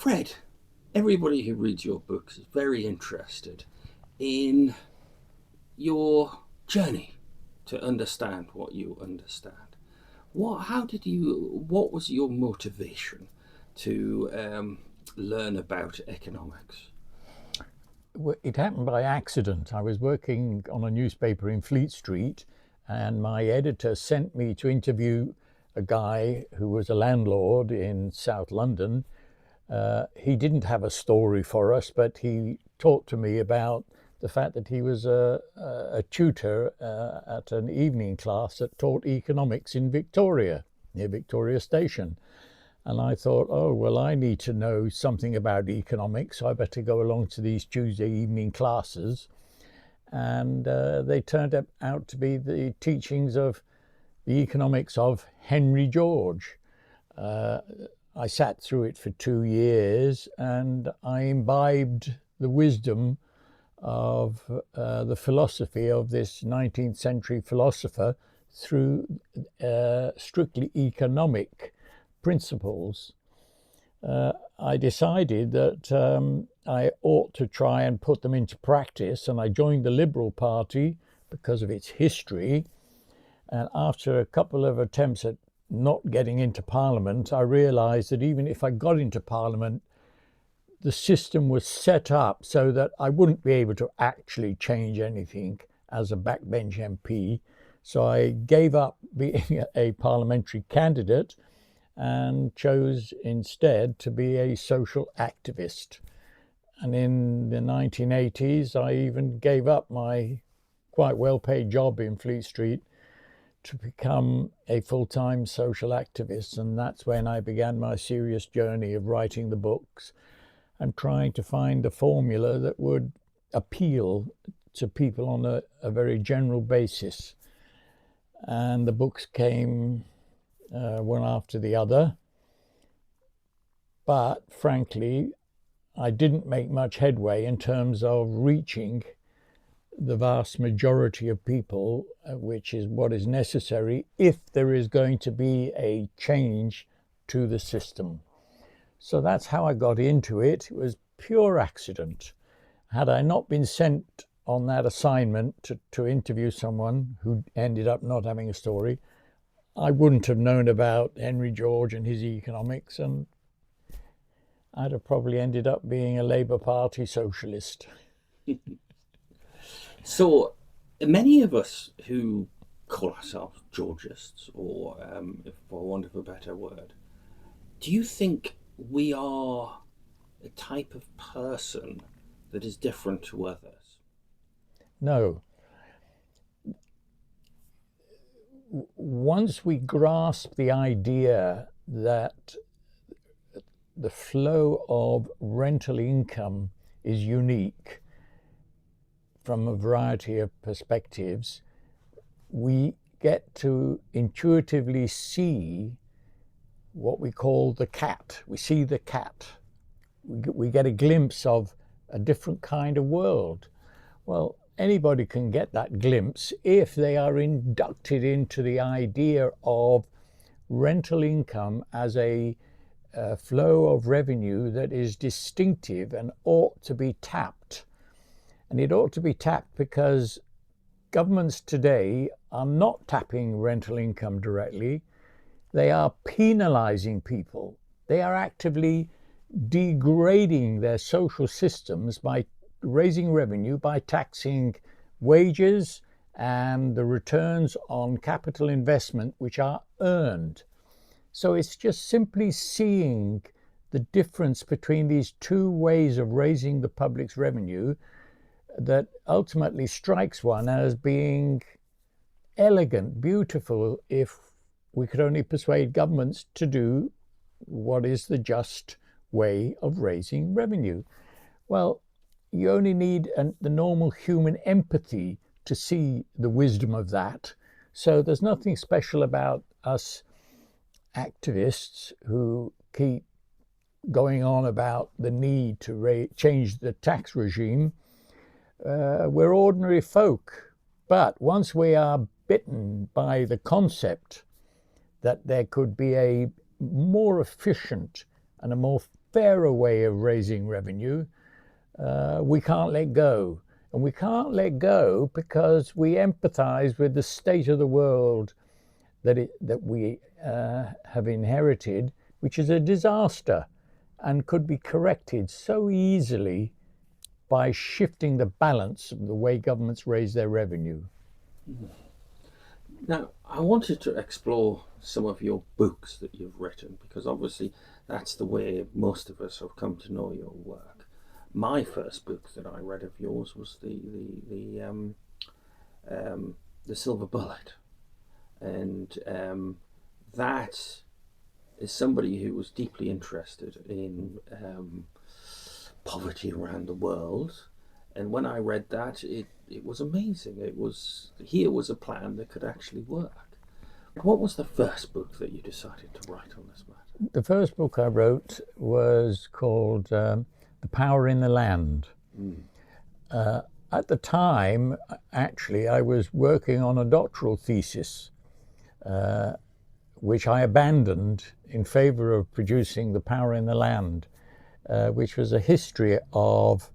Fred, everybody who reads your books is very interested in your journey to understand what you understand. What was your motivation to learn about economics? It happened by accident. I was working on a newspaper in Fleet Street, and my editor sent me to interview a guy who was a landlord in South London. He didn't have a story for us, but he talked to me about the fact that he was a tutor at an evening class that taught economics in Victoria, near Victoria Station. And I thought, oh, well, I need to know something about economics, so I better go along to these Tuesday evening classes. And they turned out to be the teachings of the economics of Henry George. I sat through it for 2 years, and I imbibed the wisdom of the philosophy of this 19th century philosopher through strictly economic principles. I decided that I ought to try and put them into practice, and I joined the Liberal Party because of its history. And after a couple of attempts at not getting into Parliament, I realised that even if I got into Parliament, the system was set up so that I wouldn't be able to actually change anything as a backbench MP. So I gave up being a parliamentary candidate and chose instead to be a social activist. And in the 1980s, I even gave up my quite well-paid job in Fleet Street to become a full-time social activist. And that's when I began my serious journey of writing the books and trying to find a formula that would appeal to people on a very general basis. And the books came one after the other. But frankly, I didn't make much headway in terms of reaching the vast majority of people, which is what is necessary if there is going to be a change to the system. So that's how I got into it. It was pure accident. Had I not been sent on that assignment to interview someone who ended up not having a story, I wouldn't have known about Henry George and his economics, and I'd have probably ended up being a Labour Party socialist. So, many of us who call ourselves Georgists, or for want of a better word, do you think we are a type of person that is different to others? No. Once we grasp the idea that the flow of rental income is unique from a variety of perspectives, we get to intuitively see what we call the cat. We see the cat. We get a glimpse of a different kind of world. Well, anybody can get that glimpse if they are inducted into the idea of rental income as a flow of revenue that is distinctive and ought to be tapped. And it ought to be tapped because governments today are not tapping rental income directly. They are penalizing people. They are actively degrading their social systems by raising revenue by taxing wages and the returns on capital investment which are earned. So it's just simply seeing the difference between these two ways of raising the public's revenue that ultimately strikes one as being elegant, beautiful, if we could only persuade governments to do what is the just way of raising revenue. Well, you only need the normal human empathy to see the wisdom of that. So there's nothing special about us activists who keep going on about the need to change the tax regime. We're ordinary folk. But once we are bitten by the concept that there could be a more efficient and a more fairer way of raising revenue, we can't let go. And we can't let go because we empathize with the state of the world that we have inherited, which is a disaster and could be corrected so easily by shifting the balance of the way governments raise their revenue. Now, I wanted to explore some of your books that you've written because obviously that's the way most of us have come to know your work. My first book that I read of yours was the Silver Bullet, and that is somebody who was deeply interested in poverty around the world. And when I read that, it was amazing. Here was a plan that could actually work. What was the first book that you decided to write on this matter? The first book I wrote was called The Power in the Land. At the time, actually, I was working on a doctoral thesis, which I abandoned in favor of producing The Power in the Land, which was a history of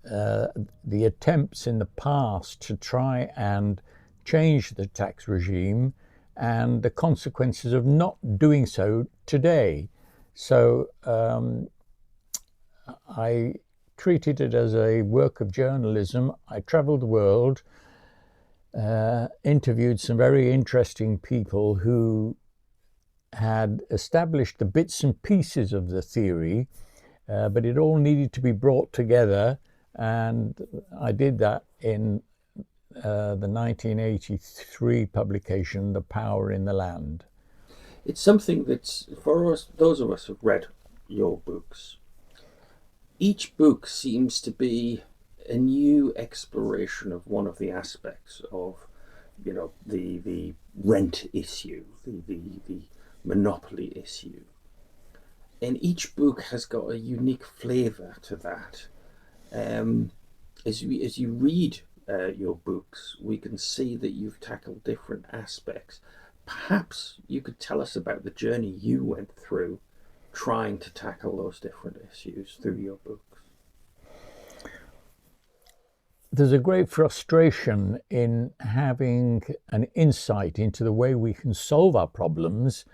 the attempts in the past to try and change the tax regime and the consequences of not doing so today. So I treated it as a work of journalism. I traveled the world, interviewed some very interesting people who had established the bits and pieces of the theory, but it all needed to be brought together. And I did that in the 1983 publication, The Power in the Land. It's something that's, for us, those of us who've read your books, each book seems to be a new exploration of one of the aspects of, the rent issue, the monopoly issue. And each book has got a unique flavour to that. As you read your books, we can see that you've tackled different aspects. Perhaps you could tell us about the journey you went through trying to tackle those different issues through your books. There's a great frustration in having an insight into the way we can solve our problems,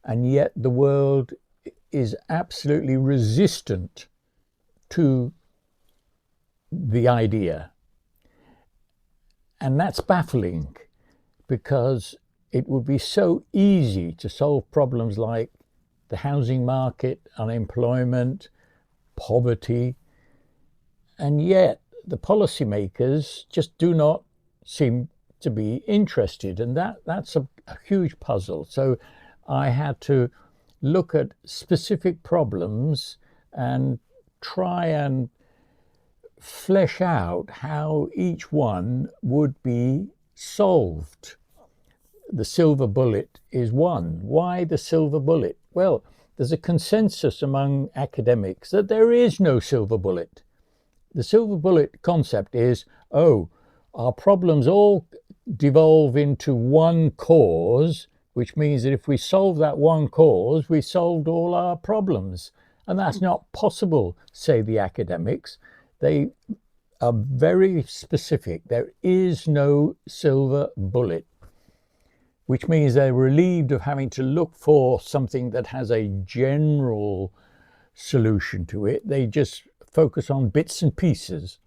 and yet the world is absolutely resistant to the idea. And that's baffling because it would be so easy to solve problems like the housing market, unemployment, poverty, and yet the policymakers just do not seem to be interested, and that's a huge puzzle. So I had to look at specific problems and try and flesh out how each one would be solved. The silver bullet is one. Why the silver bullet? Well, there's a consensus among academics that there is no silver bullet. The silver bullet concept is, our problems all devolve into one cause, which means that if we solve that one cause, we solved all our problems. And that's not possible, say the academics. They are very specific. There is no silver bullet, which means they're relieved of having to look for something that has a general solution to it. They just focus on bits and pieces.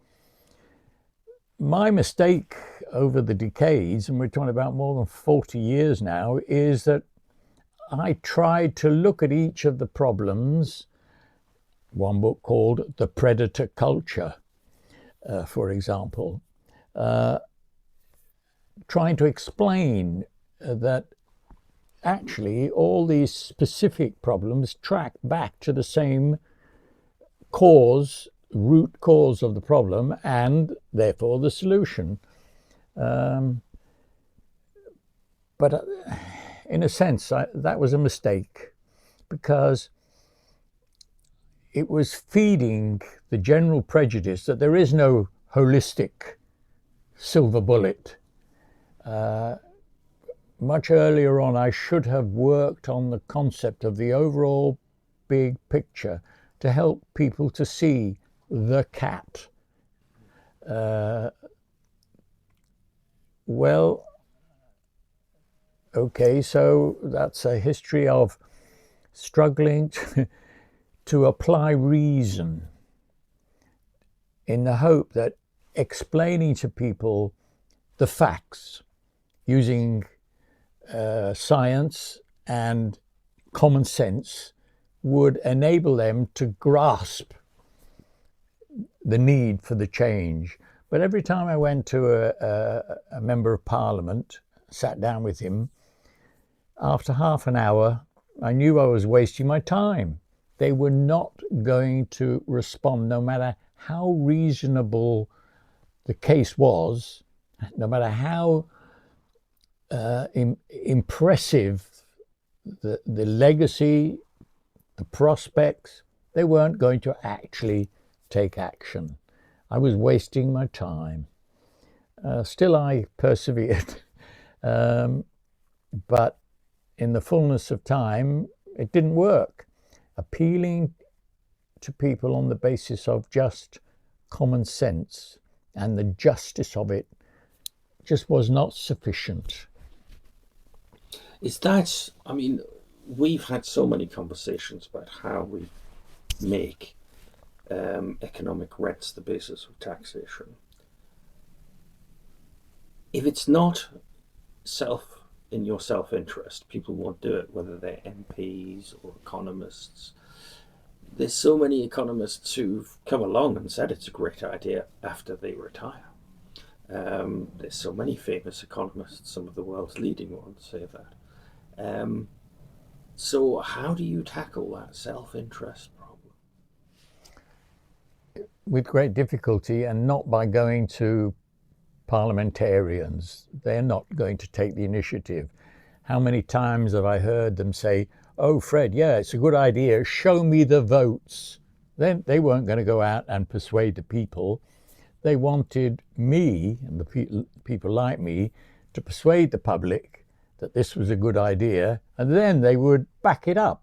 My mistake over the decades, and we're talking about more than 40 years now, is that I tried to look at each of the problems. One book called The Predator Culture, for example, trying to explain that actually all these specific problems track back to the same root cause of the problem, and therefore the solution. But in a sense, that was a mistake, because it was feeding the general prejudice that there is no holistic silver bullet. Much earlier on, I should have worked on the concept of the overall big picture. to help people to see the cat. Well, okay, so that's a history of struggling to apply reason in the hope that explaining to people the facts using science and common sense would enable them to grasp the need for the change. But every time I went to a member of parliament, sat down with him, after half an hour, I knew I was wasting my time. They were not going to respond, no matter how reasonable the case was, no matter how impressive the legacy, the prospects, they weren't going to actually take action. I was wasting my time. Still, I persevered. But in the fullness of time, it didn't work. Appealing to people on the basis of just common sense and the justice of it just was not sufficient. Is that, I mean, we've had so many conversations about how we make economic rents the basis of taxation. If it's not in your self-interest, people won't do it, whether they're MPs or economists. There's so many economists who've come along and said it's a great idea after they retire. There's so many famous economists, some of the world's leading ones say that. So how do you tackle that self-interest problem? With great difficulty, and not by going to parliamentarians. They're not going to take the initiative. How many times have I heard them say, "Oh, Fred, yeah, it's a good idea. Show me the votes." Then they weren't going to go out and persuade the people. They wanted me and the people like me to persuade the public that this was a good idea, and then they would back it up.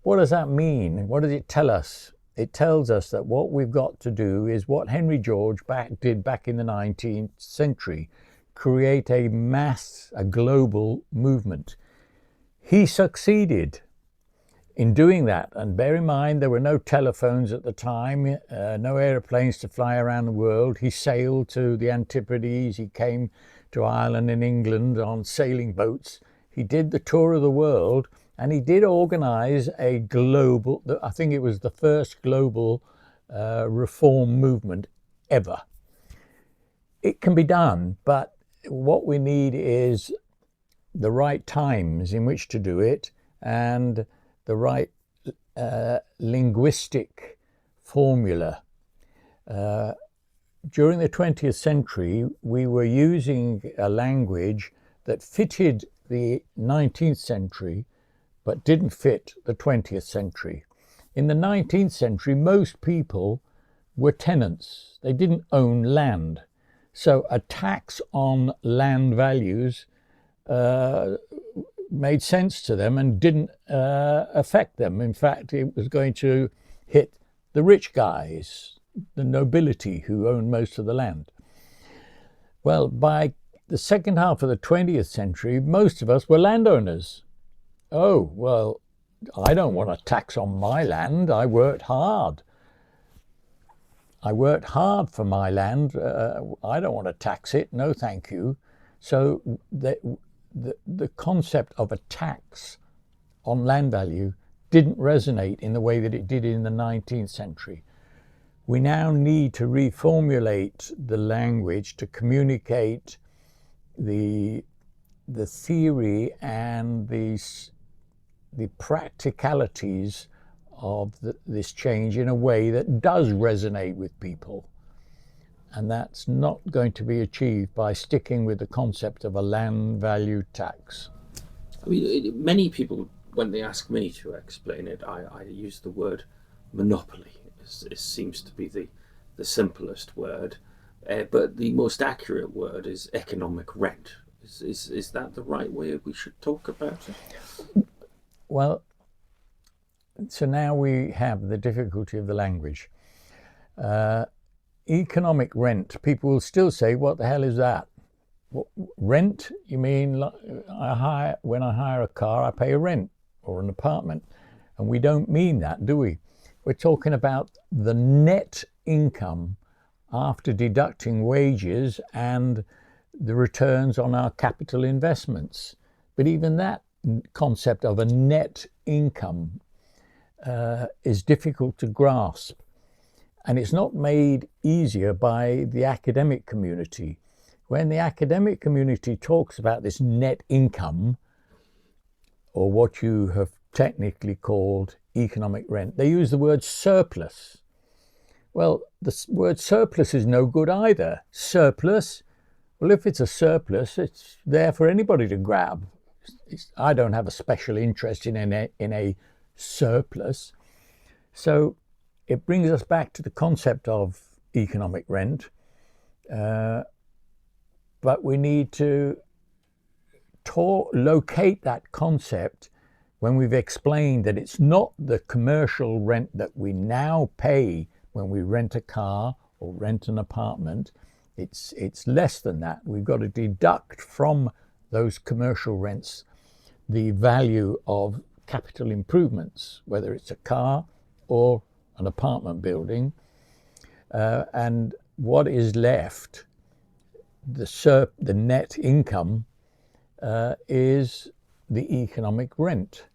What does that mean? What does it tell us? It tells us that what we've got to do is what Henry George did back in the 19th century, create a global movement. He succeeded in doing that. And bear in mind, there were no telephones at the time, no aeroplanes to fly around the world. He sailed to the Antipodes. He came to Ireland and England on sailing boats. He did the tour of the world, and he did organize a global, I think it was the first global reform movement ever. It can be done, but what we need is the right times in which to do it, and the right linguistic formula. During the 20th century, we were using a language that fitted the 19th century, but didn't fit the 20th century. In the 19th century, most people were tenants. They didn't own land. So a tax on land values made sense to them and didn't affect them. In fact, it was going to hit the rich guys, the nobility who owned most of the land. Well, by the second half of the 20th century, most of us were landowners. Oh, well, I don't want a tax on my land. I worked hard. I worked hard for my land. I don't want to tax it. No, thank you. So the concept of a tax on land value didn't resonate in the way that it did in the 19th century. We now need to reformulate the language to communicate the theory and the practicalities of this change in a way that does resonate with people. And that's not going to be achieved by sticking with the concept of a land value tax. I mean, many people, when they ask me to explain it, I use the word monopoly. It seems to be the simplest word, but the most accurate word is economic rent. Is that the right way we should talk about it? Well, so now we have the difficulty of the language. Economic rent, people will still say, what the hell is that? What, rent? You mean when I hire a car, I pay a rent or an apartment? And we don't mean that, do we? We're talking about the net income after deducting wages and the returns on our capital investments. But even that concept of a net income is difficult to grasp. And it's not made easier by the academic community. When the academic community talks about this net income, or what you have technically called economic rent, they use the word surplus. Well, the word surplus is no good either. Surplus, well, if it's a surplus, it's there for anybody to grab. I don't have a special interest in a surplus. So it brings us back to the concept of economic rent, but we need to locate that concept when we've explained that it's not the commercial rent that we now pay when we rent a car or rent an apartment. It's less than that. We've got to deduct from those commercial rents the value of capital improvements, whether it's a car or an apartment building, and what is left, the net income, is the economic rent.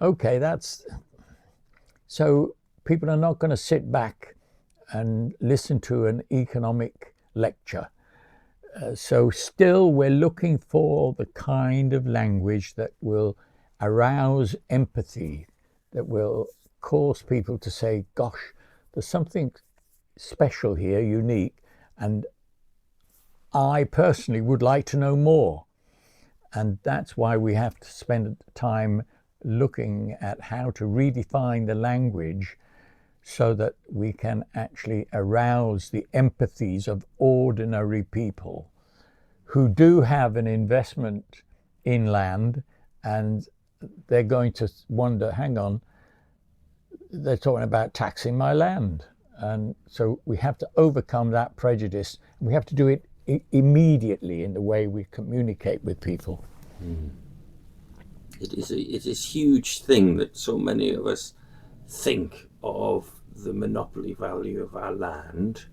Okay, so people are not going to sit back and listen to an economic lecture. So still we're looking for the kind of language that will arouse empathy, that will cause people to say, gosh, there's something special here, unique, and I personally would like to know more. And that's why we have to spend time looking at how to redefine the language so that we can actually arouse the empathies of ordinary people who do have an investment in land, and they're going to wonder, hang on, they're talking about taxing my land. And so we have to overcome that prejudice. We have to do it immediately in the way we communicate with people. It is a huge thing that so many of us think of the monopoly value of our land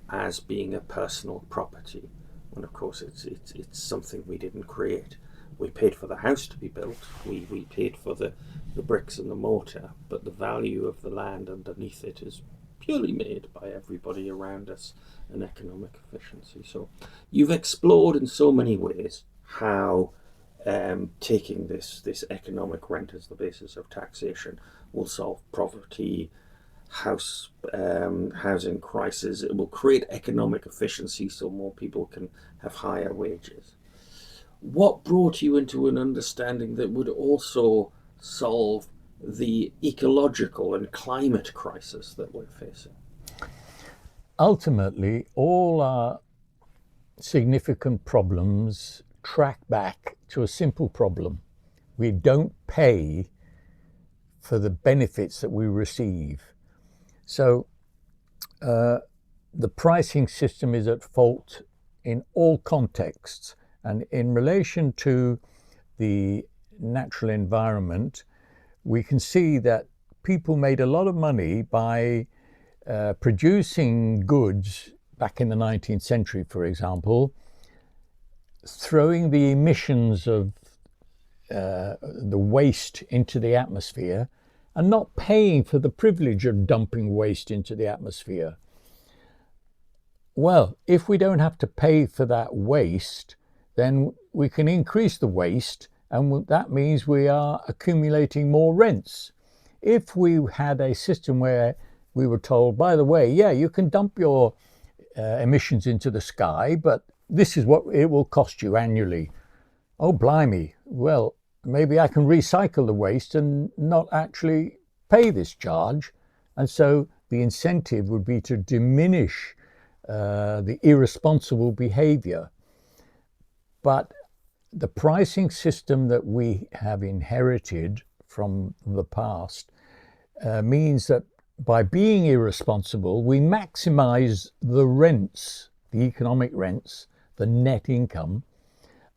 as being a personal property, when of course it's something we didn't create. We paid for the house to be built, we paid for the bricks and the mortar, but the value of the land underneath it is purely made by everybody around us, and economic efficiency. So you've explored in so many ways how taking this economic rent as the basis of taxation will solve poverty, housing crisis. It will create economic efficiency so more people can have higher wages. What brought you into an understanding that would also solve the ecological and climate crisis that we're facing? Ultimately, all our significant problems track back to a simple problem. We don't pay for the benefits that we receive. So the pricing system is at fault in all contexts. And in relation to the natural environment, we can see that people made a lot of money by producing goods back in the 19th century, for example, throwing the emissions of the waste into the atmosphere and not paying for the privilege of dumping waste into the atmosphere. Well, if we don't have to pay for that waste, then we can increase the waste, and that means we are accumulating more rents. If we had a system where we were told, by the way, yeah, you can dump your emissions into the sky, but this is what it will cost you annually. Oh, blimey. Well, maybe I can recycle the waste and not actually pay this charge. And so the incentive would be to diminish the irresponsible behavior. But the pricing system that we have inherited from the past means that by being irresponsible, we maximize the rents, the economic rents, the net income,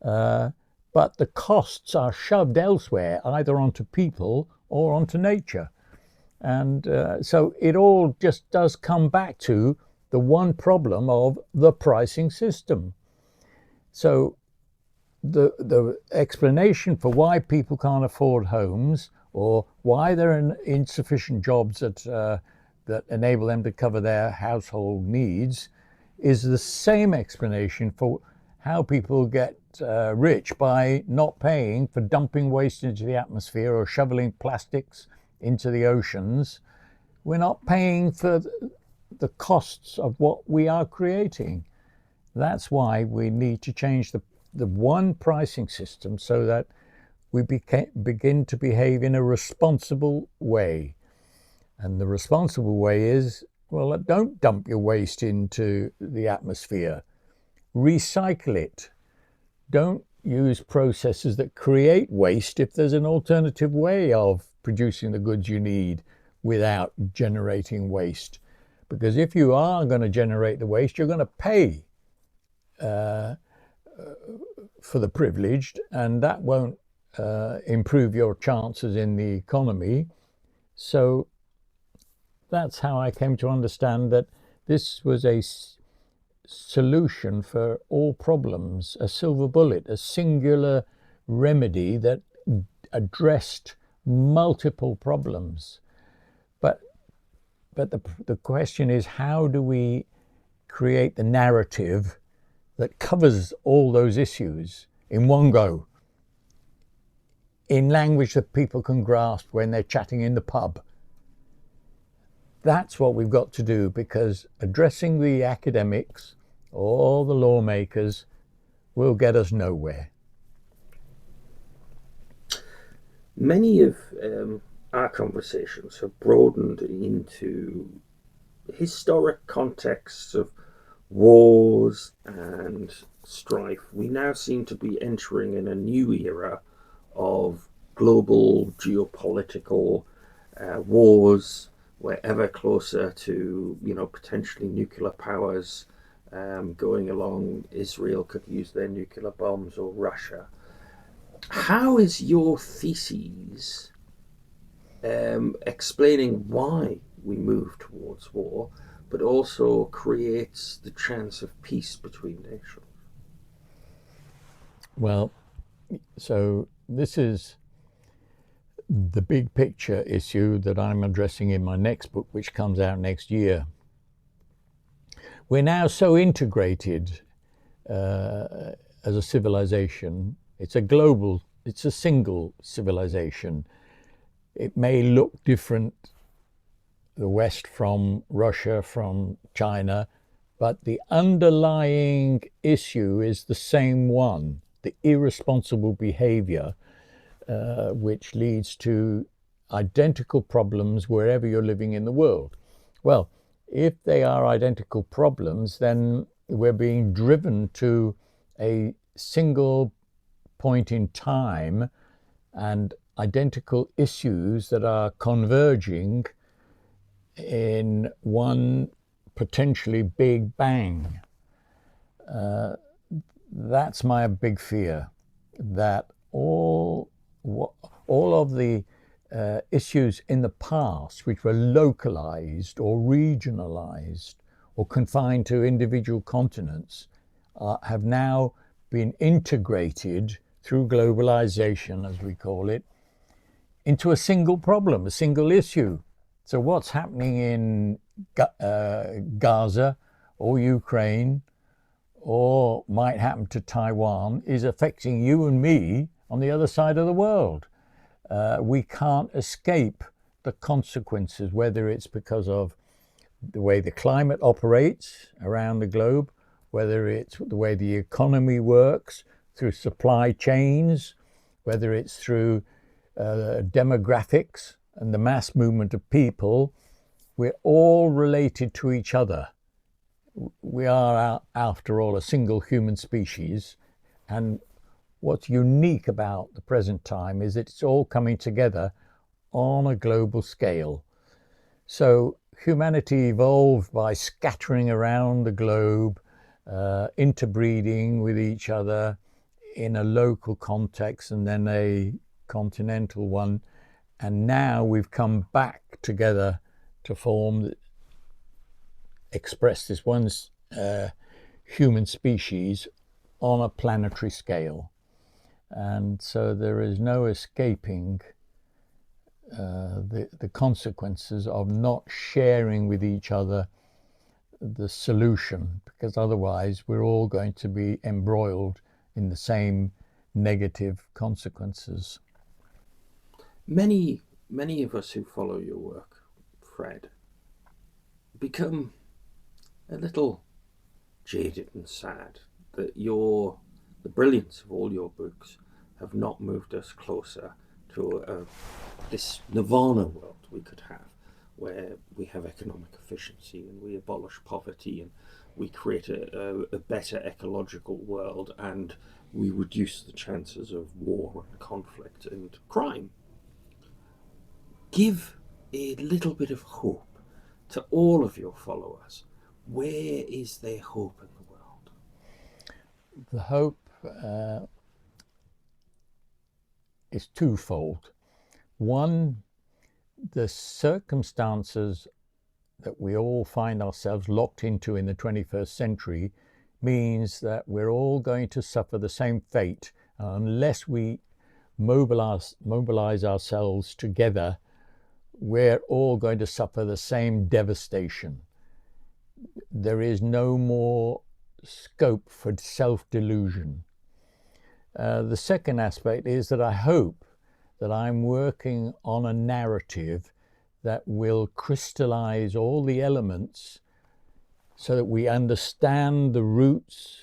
but the costs are shoved elsewhere, either onto people or onto nature. And so it all just does come back to the one problem of the pricing system. So the explanation for why people can't afford homes or why there are insufficient jobs that enable them to cover their household needs is the same explanation for how people get rich by not paying for dumping waste into the atmosphere or shoveling plastics into the oceans. We're not paying for the costs of what we are creating. That's why we need to change the one pricing system so that we begin to behave in a responsible way. And the responsible way is, well, don't dump your waste into the atmosphere. Recycle it. Don't use processes that create waste if there's an alternative way of producing the goods you need without generating waste. Because if you are going to generate the waste, you're going to pay for the privileged, and that won't improve your chances in the economy. So that's how I came to understand that this was a solution for all problems, a silver bullet, a singular remedy that addressed multiple problems. But the question is, how do we create the narrative that covers all those issues in one go, in language that people can grasp when they're chatting in the pub? That's what we've got to do, because addressing the academics or the lawmakers will get us nowhere. Many of our conversations have broadened into historic contexts of wars and strife. We now seem to be entering in a new era of global geopolitical wars. We're ever closer to, potentially nuclear powers going along. Israel could use their nuclear bombs, or Russia. How is your thesis explaining why we move towards war, but also creates the chance of peace between nations? Well, so this is the big picture issue that I'm addressing in my next book, which comes out next year. We're now so integrated as a civilization. It's a single civilization. It may look different, the West from Russia, from China, but the underlying issue is the same one, the irresponsible behavior, which leads to identical problems wherever you're living in the world. Well, if they are identical problems, then we're being driven to a single point in time and identical issues that are converging in one potentially big bang. That's my big fear, that all of the issues in the past, which were localized or regionalized or confined to individual continents, have now been integrated through globalization, as we call it, into a single problem, a single issue. So what's happening in Gaza or Ukraine, or might happen to Taiwan, is affecting you and me on the other side of the world. We can't escape the consequences, whether it's because of the way the climate operates around the globe, whether it's the way the economy works through supply chains, whether it's through demographics and the mass movement of people. We're all related to each other. We are, after all, a single human species. And what's unique about the present time is that it's all coming together on a global scale. So humanity evolved by scattering around the globe, interbreeding with each other in a local context and then a continental one. And now we've come back together to express this one human species on a planetary scale. And so there is no escaping the consequences of not sharing with each other the solution, because otherwise we're all going to be embroiled in the same negative consequences. Many of us who follow your work, Fred, become a little jaded and sad that the brilliance of all your books have not moved us closer to this nirvana world we could have, where we have economic efficiency and we abolish poverty and we create a better ecological world and we reduce the chances of war and conflict and crime. Give a little bit of hope to all of your followers. Where is there hope in the world? The hope is twofold. One, the circumstances that we all find ourselves locked into in the 21st century means that we're all going to suffer the same fate unless we mobilize ourselves together. We're all going to suffer the same devastation. There is no more scope for self-delusion. The second aspect is that I hope that I'm working on a narrative that will crystallize all the elements so that we understand the roots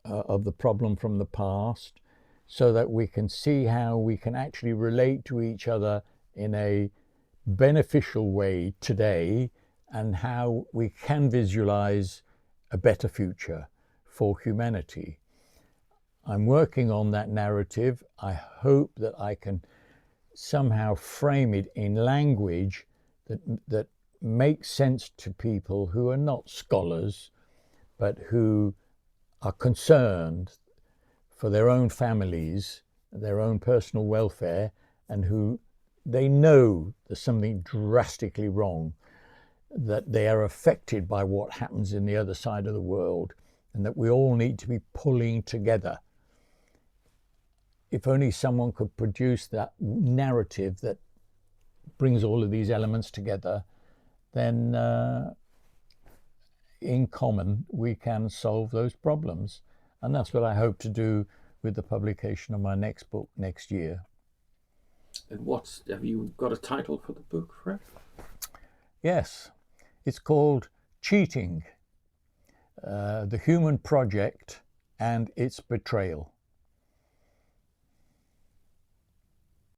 of the problem from the past, so that we can see how we can actually relate to each other in a beneficial way today, and how we can visualize a better future for humanity. I'm working on that narrative. I hope that I can somehow frame it in language that makes sense to people who are not scholars, but who are concerned for their own families, their own personal welfare, and who they know there's something drastically wrong, that they are affected by what happens in the other side of the world, and that we all need to be pulling together. If only someone could produce that narrative that brings all of these elements together, then in common we can solve those problems. And that's what I hope to do with the publication of my next book next year. And have you got a title for the book, Fred? Yes, it's called Cheating, the Human Project and Its Betrayal.